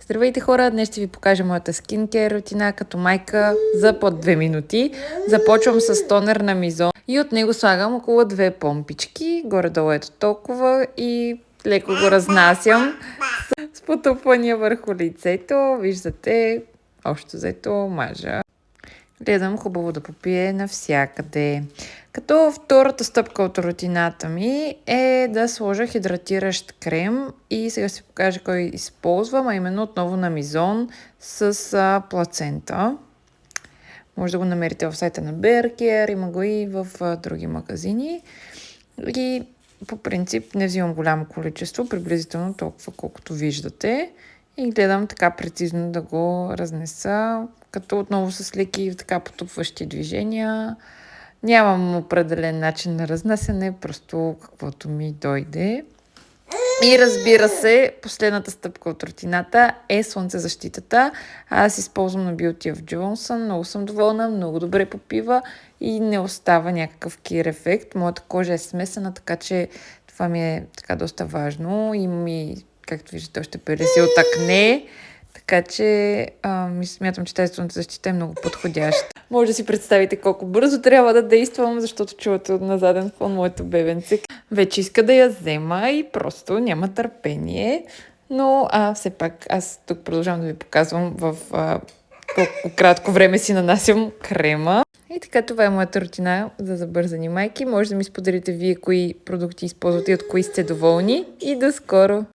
Здравейте хора! Днес ще ви покажа моята скинкер рутина като майка за под 2 минути. Започвам с тонер на Мизон и от него слагам около 2 помпички. Горе-долу ето толкова и леко го разнасям с потупвания върху лицето. Виждате, общо взето мажа. Гледам хубаво да попие навсякъде. Като втората стъпка от рутината ми е да сложа хидратиращ крем и сега ще ви покажа кой използвам, а именно отново на Мизон с плацента. Може да го намерите в сайта на Беркер, има го и в други магазини. И по принцип не взимам голямо количество, приблизително толкова колкото виждате. И гледам така прецизно да го разнеса, като отново с леки така потупващи движения. Нямам определен начин на разнасяне, просто каквото ми дойде. И разбира се, последната стъпка от рутината е слънцезащитата. Аз използвам на Beauty of Johnson, много съм доволна, много добре попива и не остава някакъв кир ефект. Моята кожа е смесена, така че това ми е така доста важно. Има и, както виждате, още 50 от акне. Така че смятам, че тази слънцезащита е много подходяща. Може да си представите колко бързо трябва да действам, защото чувате на заден фон моето бебенце. Вече иска да я взема и просто няма търпение. Но все пак аз тук продължавам да ви показвам в колко кратко време си нанасям крема. И така, това е моята рутина за забързани майки. Може да ми споделите вие кои продукти използвате и от кои сте доволни. И до скоро!